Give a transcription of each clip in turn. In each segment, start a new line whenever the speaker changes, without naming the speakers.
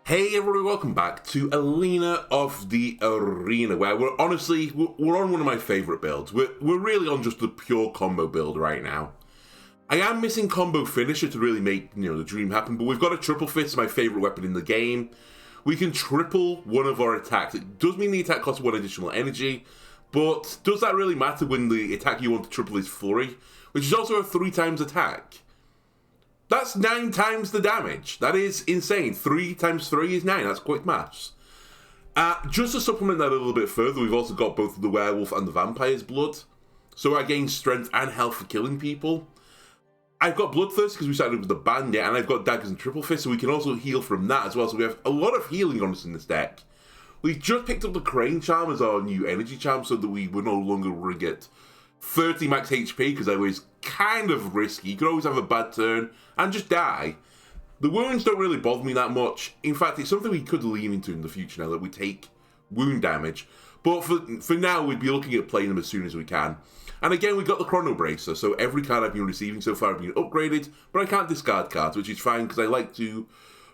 Hey everybody, welcome back to Alina of the Arena, where we're on one of my favourite builds. We're really on just the pure combo build right now. I am missing combo finisher to really make, the dream happen, but we've got a triple fist, my favourite weapon in the game. We can triple one of our attacks. It does mean the attack costs 1 additional energy, but does that really matter when the attack you want to triple is flurry, which is also a 3 times attack? That's 9 times the damage. That is insane. 3 times 3 is 9. That's quick maths. Just to supplement that a little bit further, we've also got both the werewolf and the vampire's blood. So I gain strength and health for killing people. I've got bloodthirst because we started with the bandit, and I've got daggers and triple fist, so we can also heal from that as well. So we have a lot of healing on us in this deck. We just picked up the crane charm as our new energy charm so that we were no longer running at 30 max HP, because that was kind of risky. You could always have a bad turn and just die. The wounds don't really bother me that much. In fact, it's something we could lean into in the future now that we take wound damage. But for now, we'd be looking at playing them as soon as we can. And again, we got the Chrono Bracer, so every card I've been receiving so far have been upgraded, but I can't discard cards, which is fine because I like to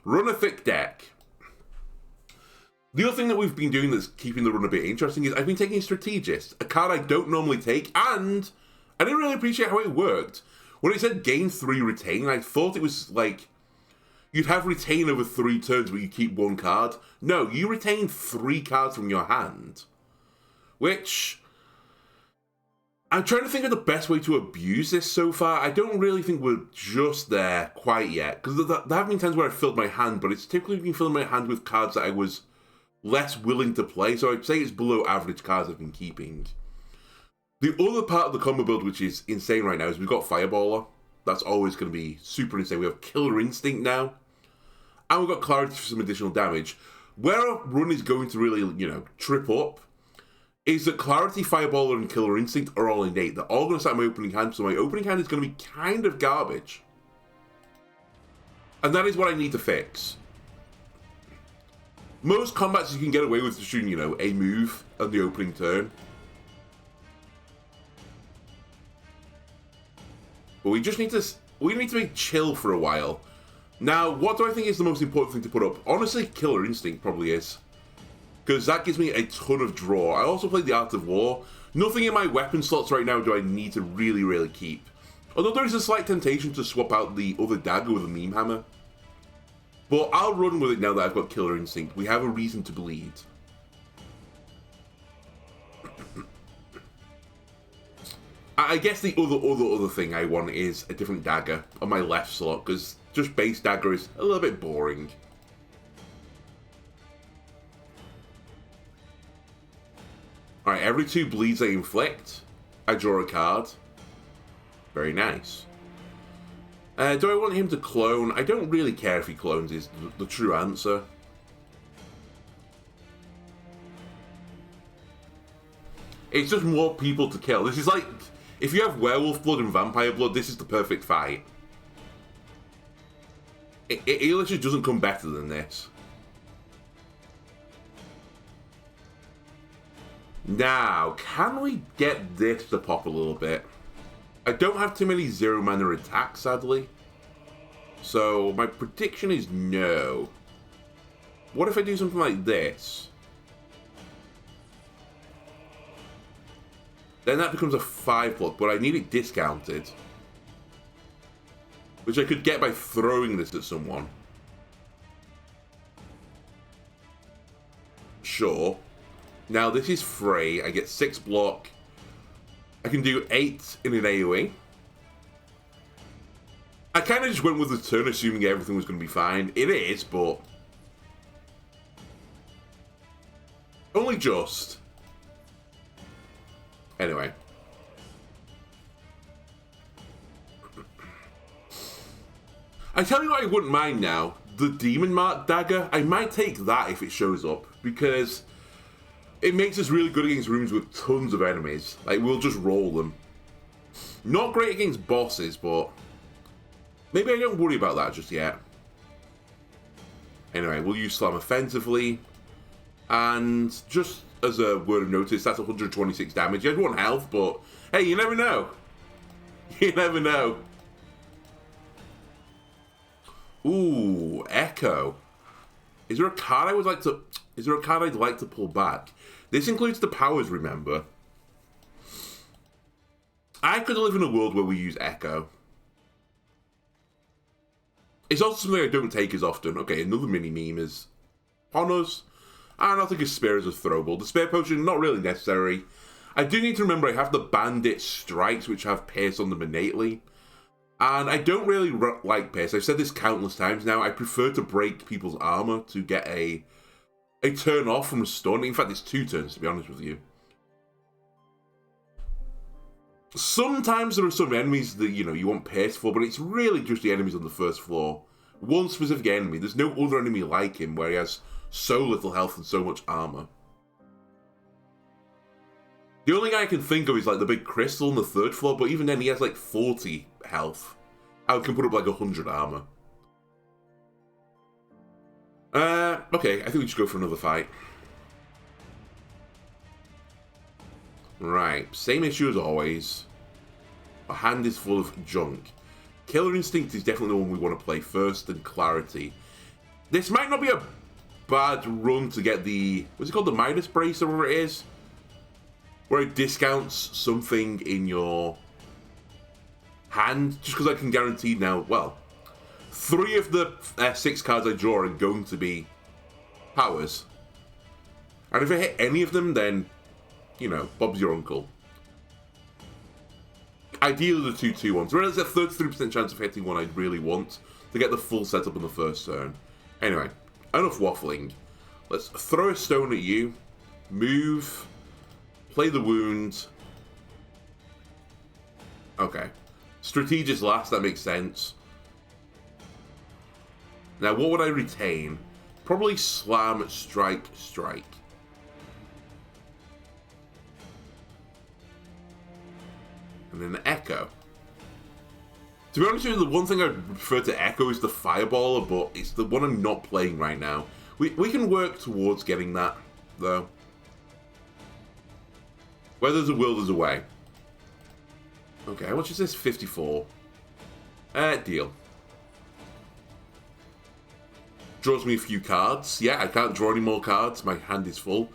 run a thick deck. The other thing that we've been doing that's keeping the run a bit interesting is I've been taking Strategist, a card I don't normally take, and I didn't really appreciate how it worked. When it said gain 3 retain, I thought it was like you'd have retain over 3 turns but you keep 1 card. No, you retain 3 cards from your hand, which I'm trying to think of the best way to abuse this so far. I don't really think we're just there quite yet, because there have been times where I've filled my hand, but it's typically been filling my hand with cards that I was less willing to play, so I'd say it's below average cards I've been keeping. The other part of the combo build, which is insane right now, is we've got Fireballer. That's always going to be super insane. We have Killer Instinct now, and we've got Clarity for some additional damage. Where our run is going to really, trip up is that Clarity, Fireballer, and Killer Instinct are all innate. They're all going to start my opening hand, so my opening hand is going to be kind of garbage. And that is what I need to fix. Most combats you can get away with just shooting, a move on the opening turn. But we need to be chill for a while. Now, what do I think is the most important thing to put up? Honestly, Killer Instinct probably is, because that gives me a ton of draw. I also played the Art of War. Nothing in my weapon slots right now do I need to really keep. Although there is a slight temptation to swap out the other dagger with a meme hammer. But I'll run with it now that I've got Killer Instinct. We have a reason to bleed. I guess the other thing I want is a different dagger on my left slot, because just base dagger is a little bit boring. Alright, every 2 bleeds I inflict, I draw a card. Very nice. Do I want him to clone? I don't really care if he clones is the true answer. It's just more people to kill. This is like, if you have werewolf blood and vampire blood, this is the perfect fight. It literally doesn't come better than this. Now, can we get this to pop a little bit? I don't have too many 0 mana attacks, sadly. So, my prediction is no. What if I do something like this? Then that becomes a 5 block, but I need it discounted. Which I could get by throwing this at someone. Sure. Now, this is free. I get 6 block. I can do 8 in an AoE. I kind of just went with the turn assuming everything was going to be fine. It is, but only just. Anyway. I tell you what I wouldn't mind now. The Demon Mark Dagger. I might take that if it shows up, because it makes us really good against rooms with tons of enemies. Like, we'll just roll them. Not great against bosses, but maybe I don't worry about that just yet. Anyway, we'll use Slam offensively. And just as a word of notice, that's 126 damage. He had 1 health, but hey, you never know. You never know. Ooh, Echo. Is there a card I would like to... Is there a card I'd like to pull back? This includes the powers, remember. I could live in a world where we use Echo. It's also something I don't take as often. Okay, another mini-meme is on us. I don't think a spear is a throwable. The spear potion, not really necessary. I do need to remember I have the bandit strikes, which have Pierce on them innately. And I don't really like Pierce. I've said this countless times now. I prefer to break people's armor to get a turn off from a stun. In fact, it's 2 turns, to be honest with you. Sometimes there are some enemies that, you know, you want Pierce for, but it's really just the enemies on the first floor. One specific enemy. There's no other enemy like him where he has so little health and so much armor. The only guy I can think of is like the big crystal on the 3rd floor, but even then he has like 40 health. I can put up like 100 armor. Okay, I think we should go for another fight. Right, same issue as always. Our hand is full of junk. Killer Instinct is definitely the one we want to play first, and Clarity. This might not be a bad run to get the... What's it called? The Midas Brace or whatever it is? Where it discounts something in your hand. Just because I can guarantee now, well, 3 of the 6 cards I draw are going to be powers. And if I hit any of them, then, you know, Bob's your uncle. Ideally the 2/2 ones. There's a 33% chance of hitting one I really want to get the full setup on the first turn. Anyway, enough waffling. Let's throw a stone at you. Move. Play the wound. Okay. Strategist last, that makes sense. Now, what would I retain? Probably Slam, Strike, Strike. And then Echo. To be honest with you, the one thing I prefer to Echo is the Fireballer, but it's the one I'm not playing right now. We can work towards getting that, though. Where there's a will, there's a way. Okay, how much is this? 54. Deal. Draws me a few cards. Yeah, I can't draw any more cards. My hand is full.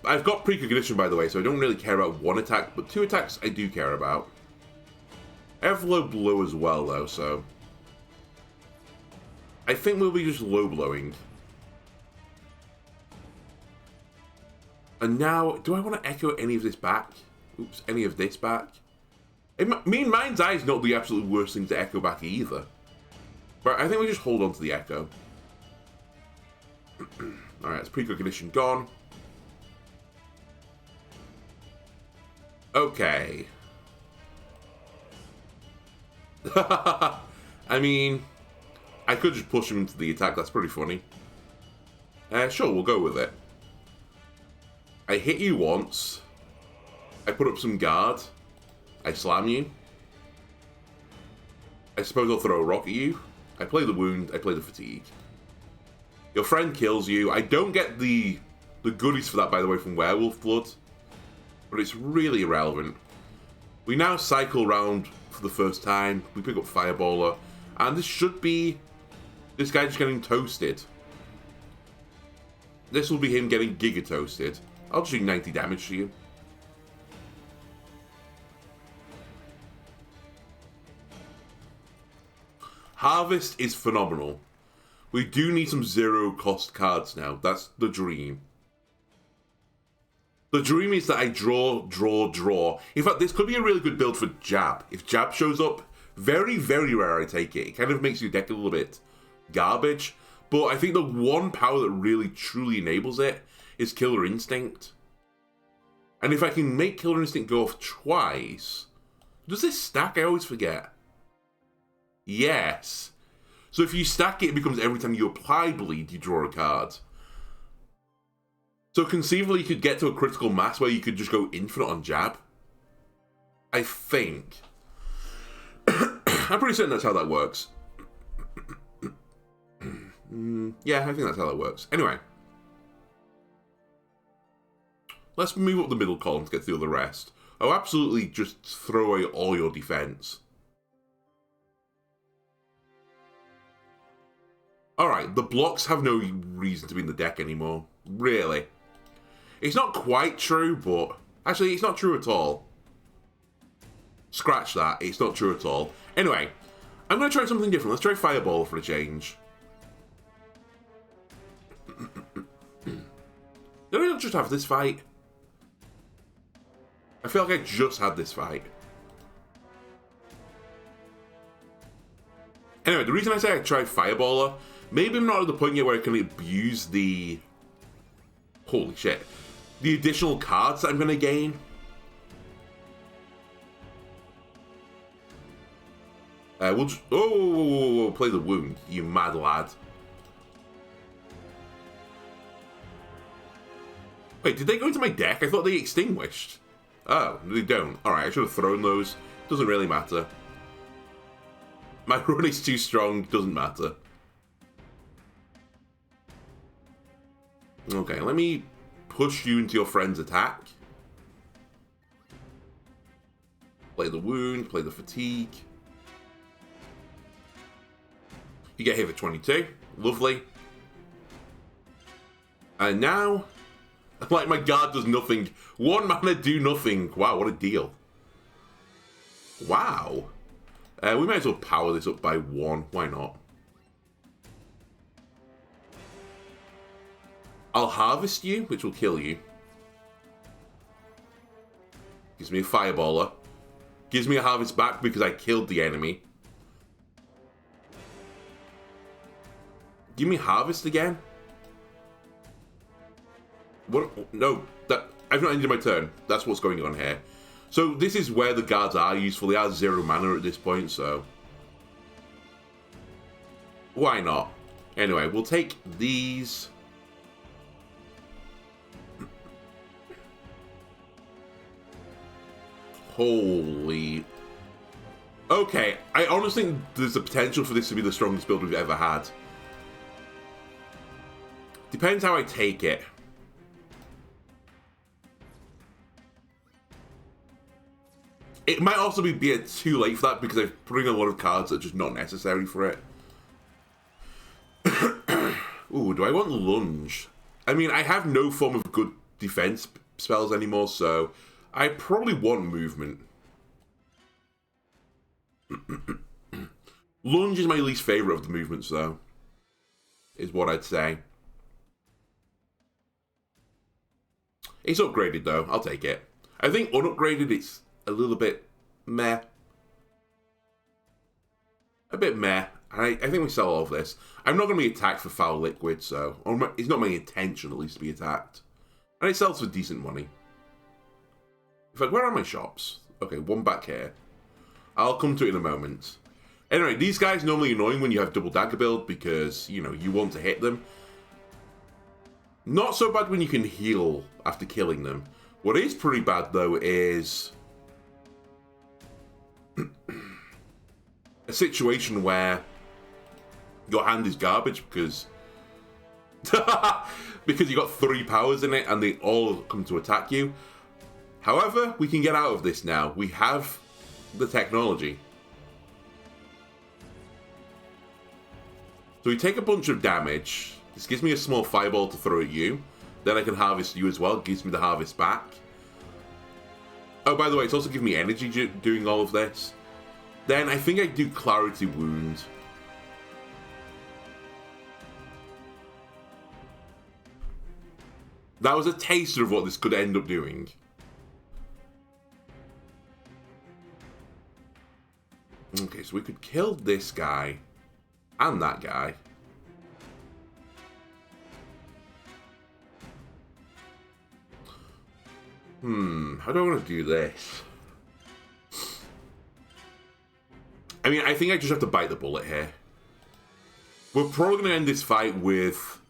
I've got precognition, by the way, so I don't really care about 1 attack, but 2 attacks I do care about. I have low blow as well, though, so... I think we'll be just low blowing. And now, do I want to echo any of this back? Oops, any of this back? I mean, Mind's Eye is not the absolute worst thing to echo back either. But I think we just hold on to the echo. Alright, it's precognition gone. Okay. I mean, I could just push him into the attack. That's pretty funny. Sure, we'll go with it. I hit you once. I put up some guard. I slam you. I suppose I'll throw a rock at you. I play the wound. I play the fatigue. Your friend kills you. I don't get the goodies for that, by the way, from Werewolf Blood. But it's really irrelevant. We now cycle round for the first time. We pick up Fireballer. And this should be this guy just getting toasted. This will be him getting Giga toasted. I'll just do 90 damage to you. Harvest is phenomenal. We do need some 0-cost cards now. That's the dream. The dream is that I draw, draw, draw. In fact, this could be a really good build for Jab. If Jab shows up, very, very rare I take it. It kind of makes your deck a little bit garbage. But I think the one power that really, truly enables it is Killer Instinct. And if I can make Killer Instinct go off twice... Does this stack? I always forget. Yes. So if you stack it, it becomes every time you apply bleed, you draw a card. So conceivably, you could get to a critical mass where you could just go infinite on Jab. I think. I'm pretty certain that's how that works. Yeah, I think that's how that works. Anyway. Let's move up the middle column to get through the rest. Oh, absolutely just throw away all your defense. Alright, the blocks have no reason to be in the deck anymore. Really. It's not quite true, but... Actually, it's not true at all. Scratch that. It's not true at all. Anyway, I'm going to try something different. Let's try Fireball for a change. Did I not just have this fight? I feel like I just had this fight. Anyway, the reason I say I tried Fireballer, maybe I'm not at the point yet where I can abuse the... Holy shit. The additional cards that I'm going to gain. We'll just... Oh, play the wound, you mad lad. Wait, did they go into my deck? I thought they extinguished. Oh, they don't. Alright, I should have thrown those. Doesn't really matter. My run is too strong, doesn't matter. Okay, let me push you into your friend's attack. Play the wound, play the fatigue. You get hit for 22. Lovely. And now, like, my guard does nothing. 1 mana, do nothing. Wow, what a deal. Wow. We might as well power this up by 1. Why not? I'll harvest you, which will kill you. Gives me a Fireballer. Gives me a harvest back because I killed the enemy. Give me harvest again? What? No, I've not ended my turn. That's what's going on here. So this is where the guards are useful. They are 0 mana at this point, so... Why not? Anyway, we'll take these... Holy... Okay, I honestly think there's the potential for this to be the strongest build we've ever had. Depends how I take it. It might also be too late for that because I've put in a lot of cards that are just not necessary for it. Ooh, do I want lunge? I mean, I have no form of good defense spells anymore, so I probably want movement. Lunge is my least favorite of the movements, though, is what I'd say. It's upgraded, though. I'll take it. I think unupgraded, it's a little bit meh. A bit meh. I think we sell all of this. I'm not going to be attacked for foul liquid, so... It's not my intention, at least, to be attacked. And it sells for decent money. In fact, where are my shops? Okay, one back here. I'll come to it in a moment. Anyway, these guys are normally annoying when you have double dagger build because, you know, you want to hit them. Not so bad when you can heal after killing them. What is pretty bad, though, is... a situation where your hand is garbage because... because you got 3 powers in it and they all come to attack you. However, we can get out of this now. We have the technology. So we take a bunch of damage. This gives me a small fireball to throw at you. Then I can harvest you as well. It gives me the harvest back. Oh, by the way, it's also giving me energy doing all of this. Then I think I do Clarity Wound. That was a taster of what this could end up doing. Okay, so we could kill this guy and that guy. How do I want to do this? I mean, I think I just have to bite the bullet here. We're probably going to end this fight with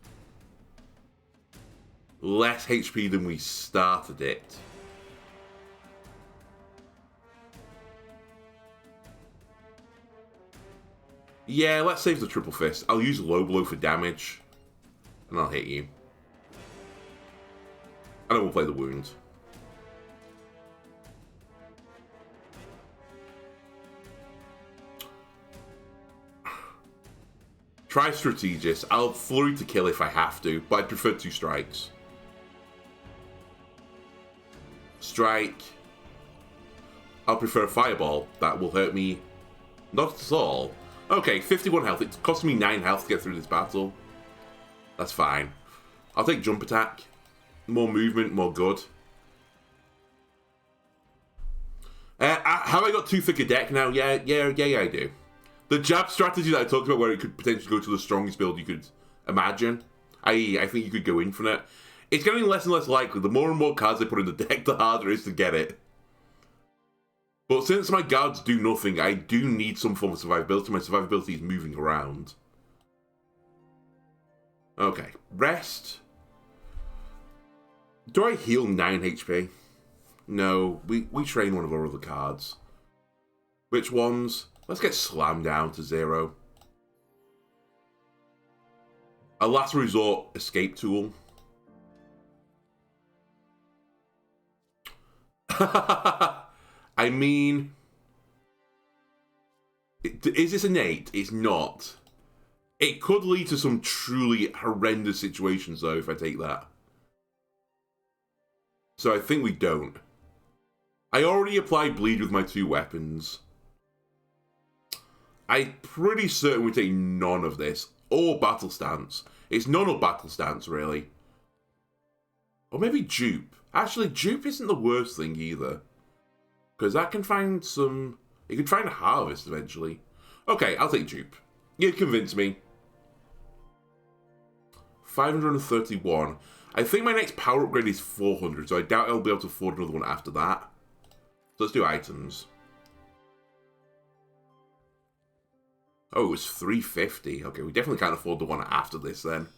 less HP than we started it. Yeah, let's save the triple fist. I'll use low blow for damage, and I'll hit you. And I will play the wound. Try Strategist. I'll flurry to kill if I have to, but I prefer 2 strikes. Strike. I'll prefer a Fireball. That will hurt me not at all. Okay, 51 health. It cost me 9 health to get through this battle. That's fine. I'll take Jump Attack. More movement, more good. Have I got too thick a deck now? Yeah, I do. The jab strategy that I talked about, where it could potentially go to the strongest build you could imagine, i.e., I think you could go infinite, it's getting less and less likely. The more and more cards I put in the deck, the harder it is to get it. But since my guards do nothing, I do need some form of survivability. My survivability is moving around. Okay, rest. Do I heal 9 HP? No, we train one of our other cards. Which ones? Let's get slammed down to 0. A last resort escape tool. I mean, is this innate? It's not. It could lead to some truly horrendous situations, though, if I take that. So I think we don't. I already applied bleed with my 2 weapons. I'm pretty certain we take none of this. Or battle stance. It's none or battle stance, really. Or maybe dupe. Actually, dupe isn't the worst thing either. Because that can find some... You can find a harvest eventually. Okay, I'll take dupe. You convinced me. 531. I think my next power upgrade is 400, so I doubt I'll be able to afford another one after that. So let's do items. Oh, it was 350. Okay, we definitely can't afford the one after this then.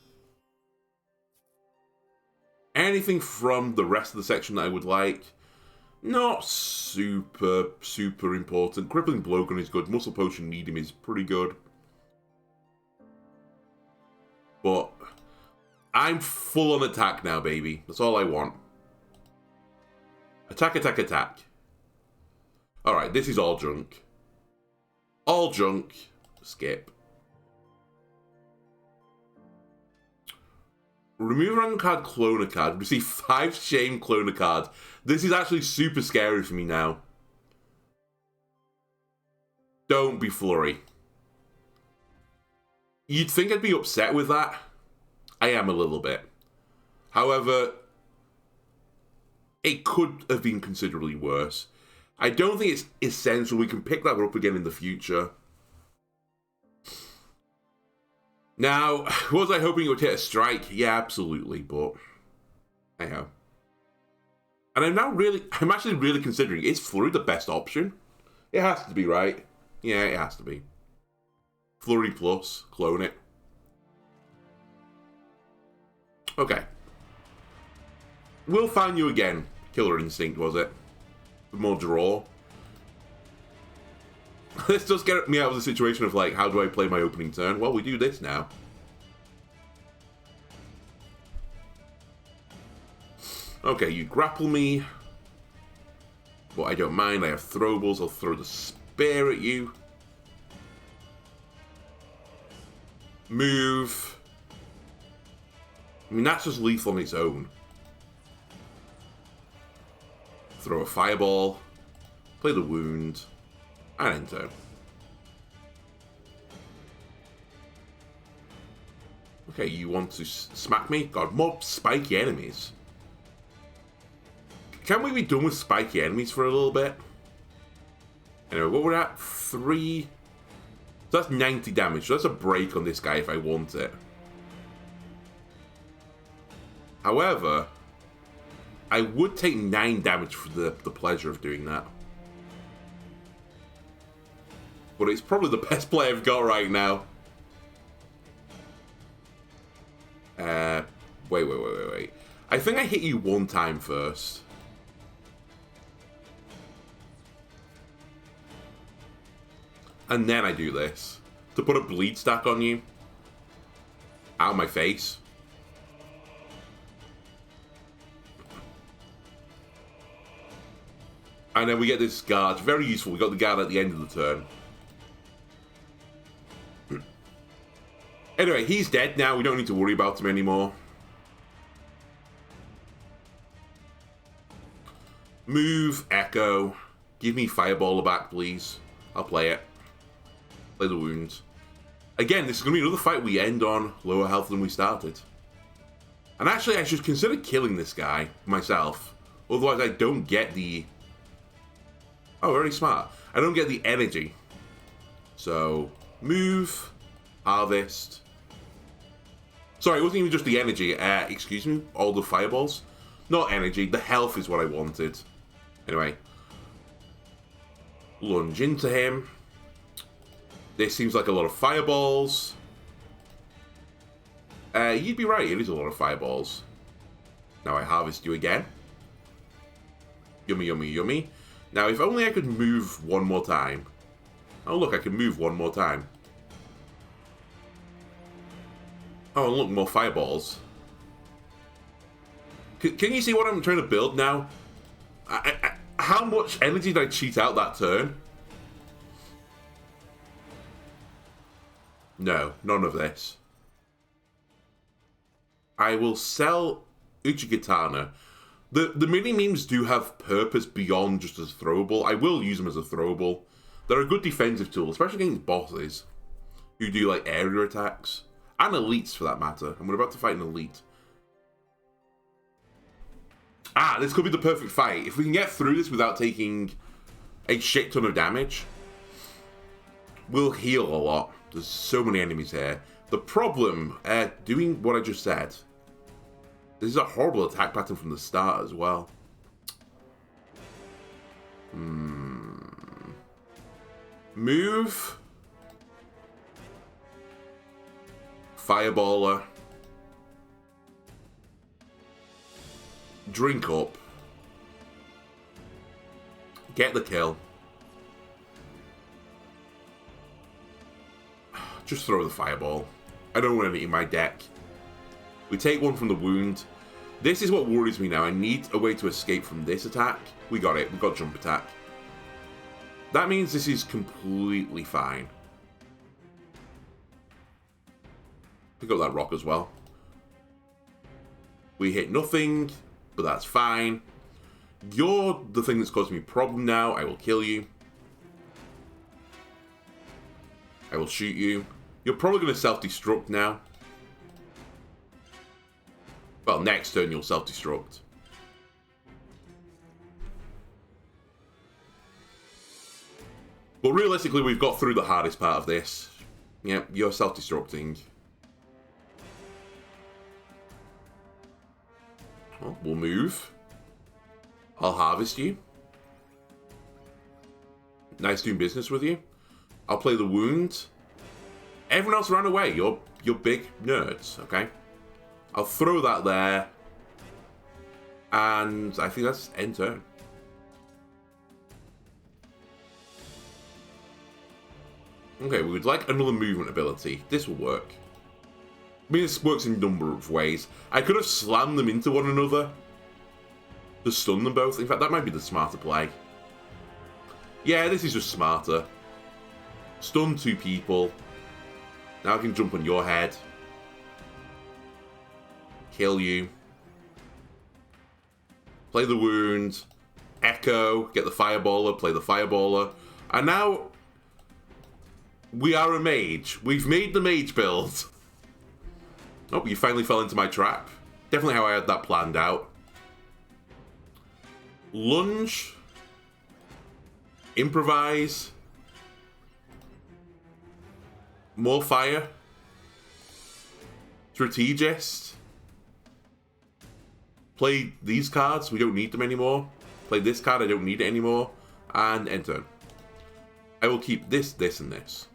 Anything from the rest of the section that I would like? Not super important. Crippling Blowgun is good. Muscle Potion Medium is pretty good. But I'm full on attack now, baby. That's all I want. Attack, attack, attack. Alright, this is all junk. All junk. Skip. Remove random card, clone a card. Receive 5 shame, clone a card. This is actually super scary for me now. Don't be Flurry. You'd think I'd be upset with that. I am a little bit. However, it could have been considerably worse. I don't think it's essential. We can pick that up again in the future. Now, was I hoping it would hit a strike? Yeah, absolutely, but anyhow. And I'm actually really considering, is Flurry the best option? It has to be, right? Yeah, it has to be. Flurry plus, clone it. Okay. We'll find you again. Killer Instinct, was it? For more draw. This does get me out of the situation of, like, how do I play my opening turn? Well, we do this now. Okay, you grapple me. But I don't mind. I have throwables. I'll throw the spear at you. Move. I mean, that's just lethal on its own. Throw a fireball. Play the wound. And enter. Okay, you want to smack me? God, more spiky enemies. Can we be done with spiky enemies for a little bit? Anyway, what we're at? 3. So that's 90 damage. So that's a break on this guy if I want it. However, I would take 9 damage for the pleasure of doing that. But it's probably the best play I've got right now. Wait. I think I hit you one time first. And then I do this. To put a bleed stack on you. Out of my face. And then we get this guard. Very useful. We got the guard at the end of the turn. Anyway, he's dead now. We don't need to worry about him anymore. Move, Echo. Give me Fireballer back, please. I'll play it. Play the wounds. Again, this is going to be another fight we end on lower health than we started. And actually, I should consider killing this guy myself. Otherwise, I don't get the... Oh, very smart. I don't get the energy. So, move, harvest. Sorry, it wasn't even just the energy. Excuse me, all the fireballs. Not energy, the health is what I wanted. Anyway. Lunge into him. This seems like a lot of fireballs. You'd be right, it is a lot of fireballs. Now I harvest you again. Yummy, yummy, yummy. Now, if only I could move one more time. Oh, look, I can move one more time. Oh, and look, more fireballs. Can you see what I'm trying to build now? How much energy did I cheat out that turn? No, none of this. I will sell Uchigatana. The mini-memes do have purpose beyond just as throwable. I will use them as a throwable. They're a good defensive tool, especially against bosses who do like area attacks. And elites for that matter. And we're about to fight an elite. Ah, this could be the perfect fight. If we can get through this without taking a shit ton of damage, we'll heal a lot. There's so many enemies here. The problem, doing what I just said, this is a horrible attack pattern from the start as well. Move. Fireballer. Drink up. Get the kill. Just throw the fireball. I don't want any in my deck. We take one from the wound. This is what worries me now. I need a way to escape from this attack. We got it. We got jump attack. That means this is completely fine. Pick up that rock as well. We hit nothing, but that's fine. You're the thing that's causing me problem now. I will kill you. I will shoot you. You're probably going to self-destruct now. Well, next turn you'll self-destruct. But realistically, we've got through the hardest part of this. Yep, you're self-destructing. Well, we'll move. I'll harvest you. Nice doing business with you. I'll play the wound. Everyone else ran away. You're big nerds, okay? I'll throw that there. And I think that's end turn. Okay, we would like another movement ability. This will work. I mean, this works in a number of ways. I could have slammed them into one another to stun them both. In fact, that might be the smarter play. Yeah, this is just smarter. Stun two people. Now I can jump on your head. Kill you. Play the wound. Echo. Get the fireballer. Play the fireballer. And now we are a mage. We've made the mage build. Oh, you finally fell into my trap. Definitely how I had that planned out. Lunge. Improvise. More fire. Strategist. Play these cards. We don't need them anymore. Play this card. I don't need it anymore. And end turn. I will keep this, this, and this.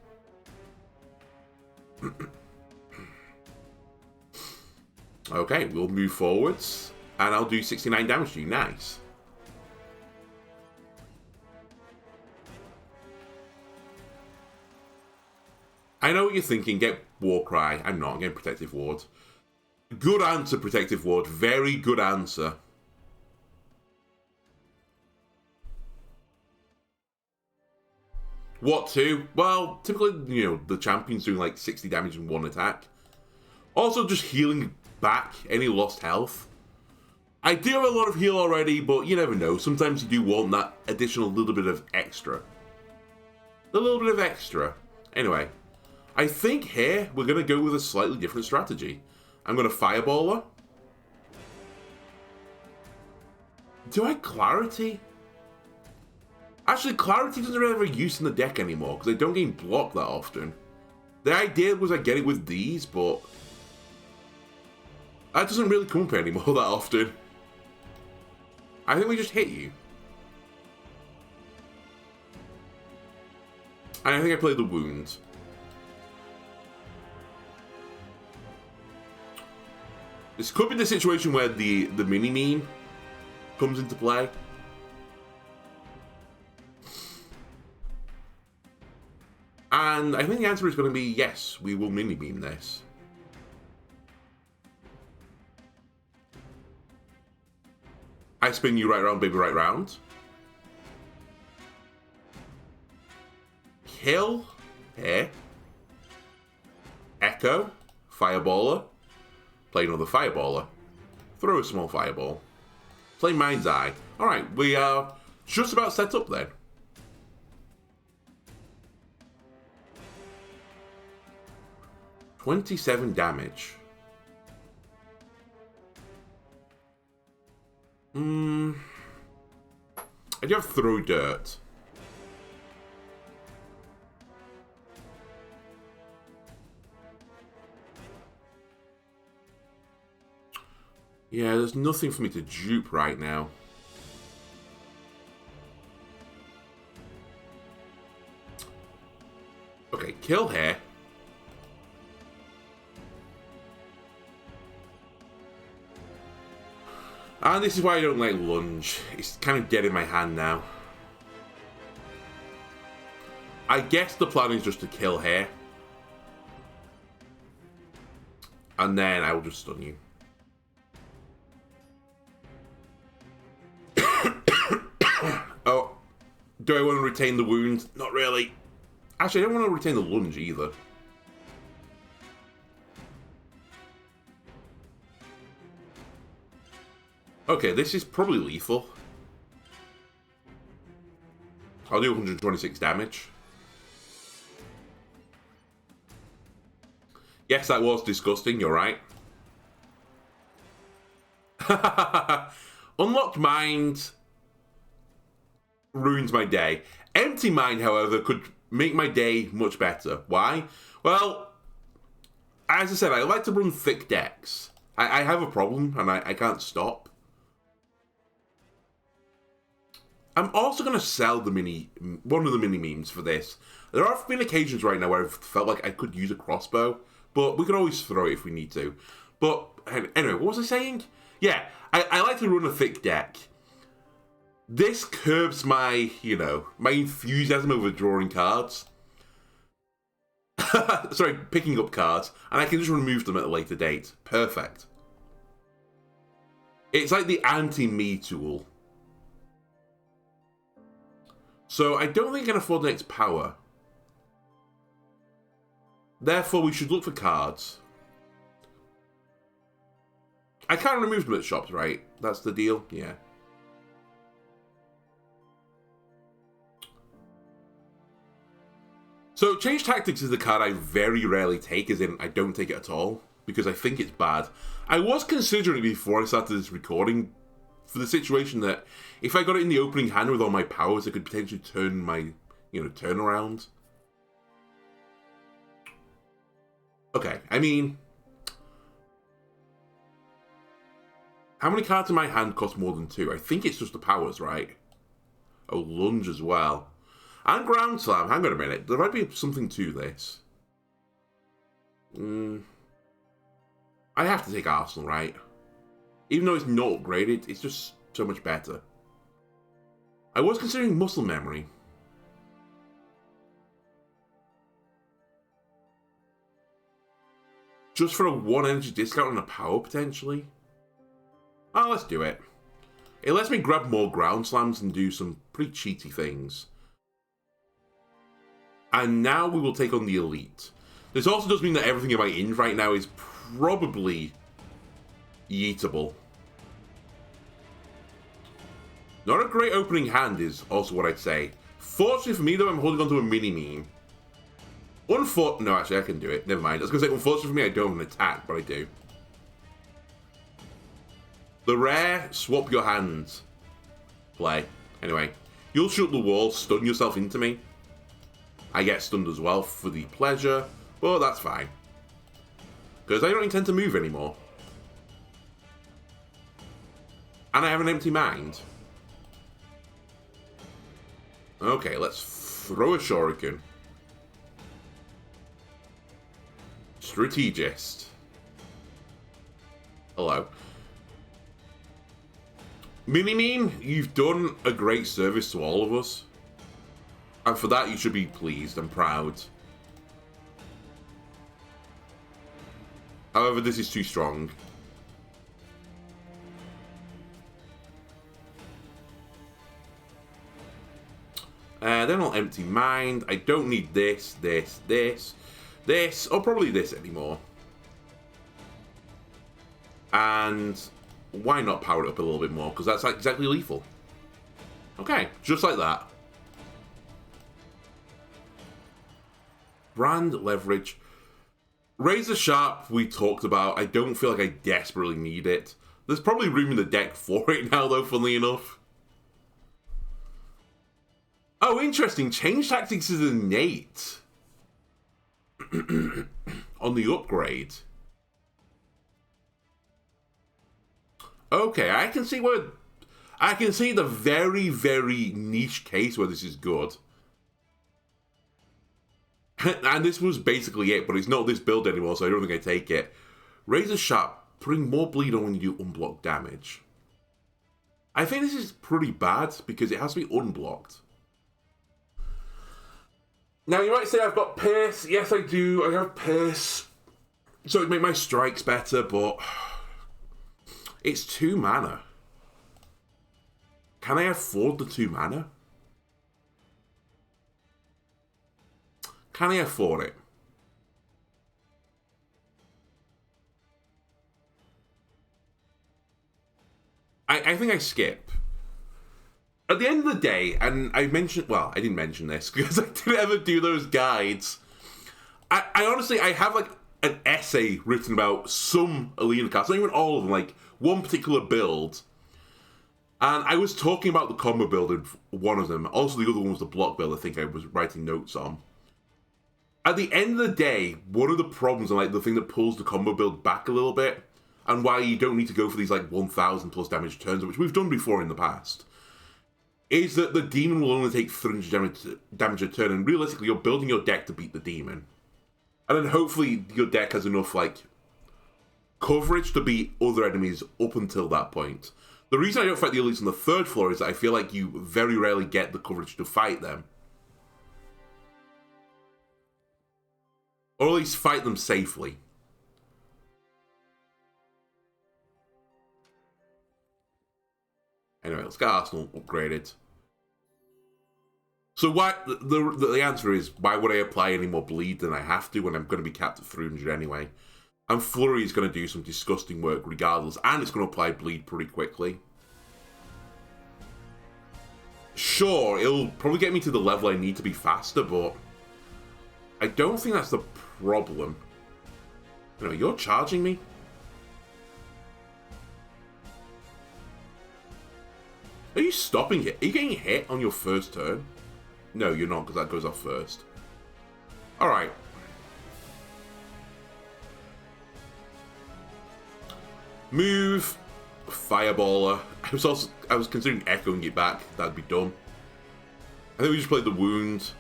Okay, we'll move forwards. And I'll do 69 damage to you. Nice. I know what you're thinking. Get Warcry. I'm not. I'm getting Protective Ward. Good answer, Protective Ward. Very good answer. What to? Well, typically, you know, the champion's doing like 60 damage in one attack. Also, just healing back any lost health. I do have a lot of heal already, but you never know. Sometimes you do want that additional little bit of extra. A little bit of extra. Anyway, I think here we're going to go with a slightly different strategy. I'm going to Fireball her. Do I Clarity? Actually, Clarity doesn't really have a use in the deck anymore because I don't gain block that often. The idea was I get it with these, but that doesn't really come up anymore that often. I think we just hit you. And I think I played the wound. This could be the situation where the mini-meme comes into play. And I think the answer is going to be yes, we will mini-meme this. I spin you right round, baby, right round. Kill here. Echo. Fireballer. Play another Fireballer. Throw a small Fireball. Play Mind's Eye. Alright, we are just about set up then. $27 damage. I do have Throw Dirt. Yeah, there's nothing for me to dupe right now. Okay, kill here. And this is why I don't like lunge. It's kind of dead in my hand now. I guess the plan is just to kill here. And then I will just stun you. Oh, do I want to retain the wound? Not really. Actually, I don't want to retain the lunge either. Okay, this is probably lethal. I'll do 126 damage. Yes, that was disgusting, you're right. Unlocked Mind ruins my day. Empty Mind, however, could make my day much better. Why? Well, as I said, I like to run thick decks. I have a problem, and I can't stop. I'm also going to sell the one of the mini memes for this. There have been occasions right now where I've felt like I could use a crossbow, but we can always throw it if we need to. But anyway, what was I saying? Yeah, I like to run a thick deck. This curbs my, my enthusiasm over drawing cards. Sorry, picking up cards, and I can just remove them at a later date. Perfect. It's like the anti-me tool. So I don't think I can afford the next power. Therefore, we should look for cards. I can't remove them at shops, right? That's the deal? Yeah. So, Change Tactics is the card I very rarely take, as in I don't take it at all, because I think it's bad. I was considering it before I started this recording, for the situation that if I got it in the opening hand with all my powers, I could potentially turn my, turn around. Okay, I mean, how many cards in my hand cost more than 2? I think it's just the powers, right? Oh, lunge as well. And ground slam. Hang on a minute. There might be something to this. I have to take Arsenal, right? Even though it's not upgraded, it's just so much better. I was considering muscle memory. Just for a 1 energy discount on a power, potentially? Oh, let's do it. It lets me grab more ground slams and do some pretty cheaty things. And now we will take on the elite. This also does mean that everything in my int right now is probably yeetable. Not a great opening hand is also what I'd say. Fortunately for me, though, I'm holding onto a mini-meme. No, actually, I can do it. Never mind. I was going to say, unfortunately for me, I don't have an attack, but I do. The rare, swap your hands play. Anyway, you'll shoot the wall, stun yourself into me. I get stunned as well for the pleasure, but that's fine. Because I don't intend to move anymore. And I have an empty mind. Okay, let's throw a shuriken. Strategist. Hello. Mini-Meme, you've done a great service to all of us. And for that, you should be pleased and proud. However, this is too strong. Then I'll empty mind. I don't need this, or probably this anymore. And why not power it up a little bit more? Because that's like exactly lethal. Okay, just like that. Brand leverage. Razor Sharp we talked about. I don't feel like I desperately need it. There's probably room in the deck for it now, though, funnily enough. Oh, interesting. Change Tactics is innate. On the upgrade. Okay, I can see where... I can see the very, very niche case where this is good. And this was basically it, but it's not this build anymore, so I don't think I take it. Razor Sharp, putting more bleed on when you do unblocked damage. I think this is pretty bad, because it has to be unblocked. Now, you might say I've got Pierce. Yes, I do. I have Pierce. So it'd make my strikes better, but... It's 2 mana. Can I afford the 2 mana? Can I afford it? I think I skip. At the end of the day, and I mentioned... Well, I didn't mention this because I didn't ever do those guides. I honestly, I have like an essay written about some Alina cards, not even all of them, like one particular build. And I was talking about the combo build in one of them. Also, the other one was the block build I think I was writing notes on. At the end of the day, one of the problems, and like the thing that pulls the combo build back a little bit, and why you don't need to go for these like 1,000 plus damage turns, which we've done before in the past, is that the demon will only take 300 damage a turn, and realistically, you're building your deck to beat the demon. And then hopefully your deck has enough like coverage to beat other enemies up until that point. The reason I don't fight the elites on the 3rd floor is that I feel like you very rarely get the coverage to fight them. Or at least fight them safely. Anyway, let's get Arsenal upgraded. So why the answer is, why would I apply any more bleed than I have to when I'm going to be capped at 300 anyway? And Flurry is going to do some disgusting work regardless, and it's going to apply bleed pretty quickly. Sure, it'll probably get me to the level I need to be faster, but I don't think that's the problem. You know, you're charging me? Are you stopping it? Are you getting hit on your first turn? No, you're not, because that goes off first. Alright. Move. Fireballer. I was considering echoing it back. That'd be dumb. I think we just played the wound.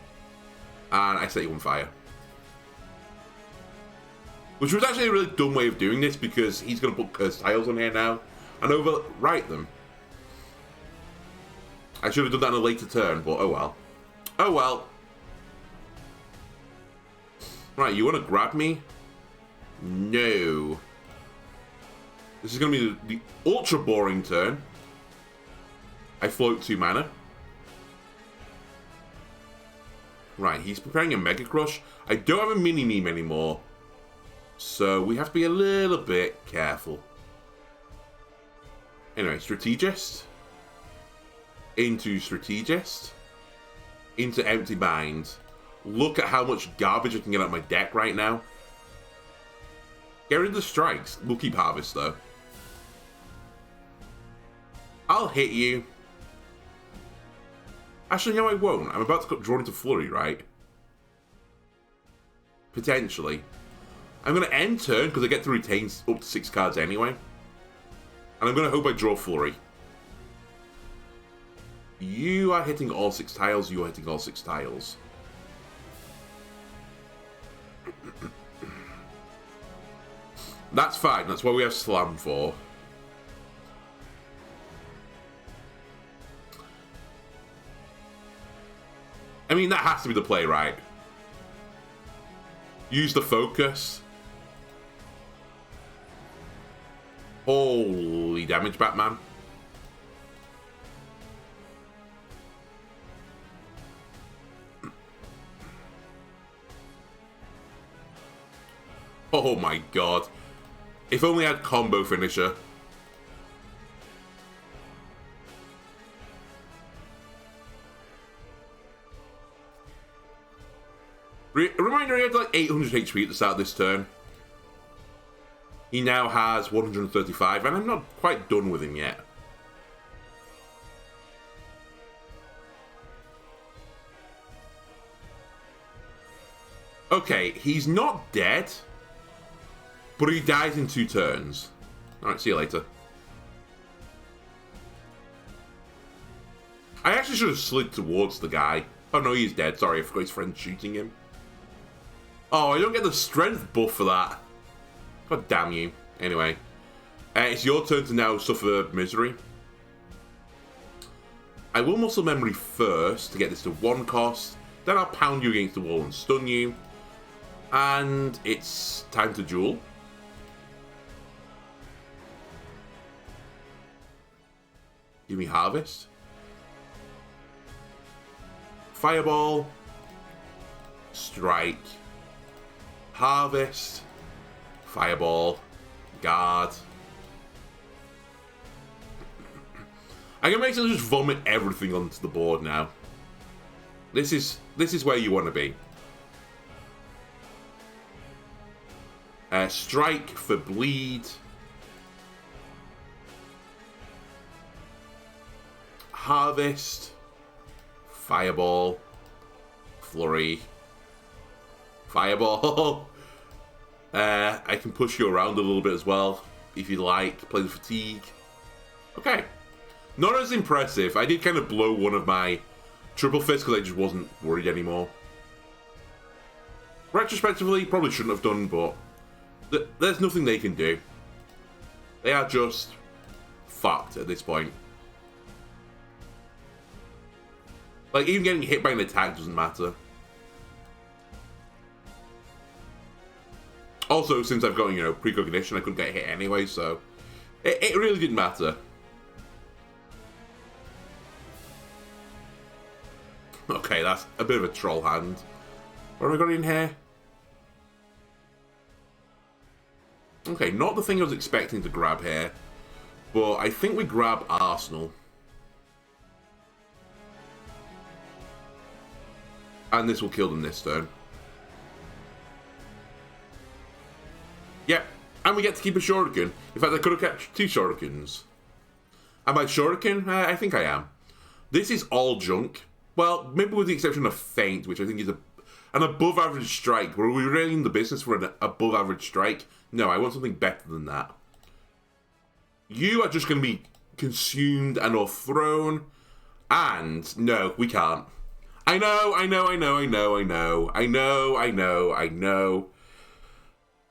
And I set you on fire. Which was actually a really dumb way of doing this, because he's going to put cursed tiles on here now and overwrite them. I should have done that in a later turn, but oh well. Oh well. Right, you want to grab me? No. This is going to be the ultra boring turn. I float 2 mana. Right, he's preparing a Mega Crush. I don't have a mini-meme anymore. So we have to be a little bit careful. Anyway, strategist. Into strategist. Into empty mind. Look at how much garbage I can get out of my deck right now. Get rid of the strikes. We'll keep harvest though. I'll hit you. Actually, no, I won't. I'm about to draw into flurry, right? Potentially. I'm going to end turn because I get to retain up to 6 cards anyway. And I'm going to hope I draw flurry. You are hitting all 6 tiles. You are hitting all 6 tiles. That's fine. That's what we have Slam for. I mean, that has to be the play, right? Use the focus. Holy damage, Batman. Oh my god. If only I had combo finisher. Reminder, he had like 800 HP at the start of this turn. He now has 135, and I'm not quite done with him yet. Okay, he's not dead, but he dies in 2 turns. Alright, see you later. I actually should have slid towards the guy. Oh no, he's dead. Sorry, I forgot his friend shooting him. Oh, I don't get the strength buff for that. God damn you. Anyway. It's your turn to now suffer misery. I will muscle memory first to get this to 1 cost. Then I'll pound you against the wall and stun you. And it's time to duel. Give me harvest. Fireball. Strike. Harvest. Fireball. Guard. I can basically just vomit everything onto the board now. This is where you want to be. Strike for bleed. Harvest. Fireball. Flurry. Fireball. I can push you around a little bit as well, if you like. Play the fatigue. Okay. Not as impressive. I did kind of blow one of my triple fists because I just wasn't worried anymore. Retrospectively, probably shouldn't have done, but there's nothing they can do. They are just fucked at this point. Like, even getting hit by an attack doesn't matter. Also, since I've got, you know, precognition, I couldn't get hit anyway, so it really didn't matter. Okay, that's a bit of a troll hand. What have I got in here? Okay, not the thing I was expecting to grab here, but I think we grab Arsenal. And this will kill them this turn. Yep, and we get to keep a shuriken. In fact, I could have kept 2 shurikens. Am I shuriken? I think I am. This is all junk. Well, maybe with the exception of feint, which I think is an above average strike. Were we really in the business for an above average strike? No, I want something better than that. You are just going to be consumed and or thrown. And no, we can't. I know.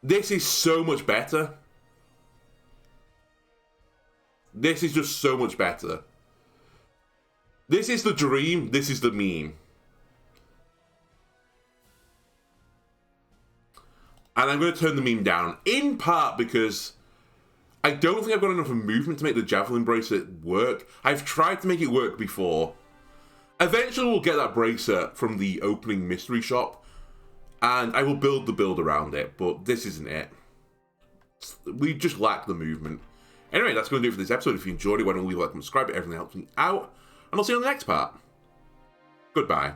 This is so much better. This is just so much better. This is the dream, this is the meme. And I'm going to turn the meme down, in part because I don't think I've got enough movement to make the Javelin bracelet work. I've tried to make it work before. Eventually we'll get that bracelet from the opening mystery shop, and I will build the build around it, but this isn't it. We just lack the movement. Anyway, that's going to do it for this episode. If you enjoyed it, why don't you leave a like and subscribe? Everything helps me out. And I'll see you on the next part. Goodbye.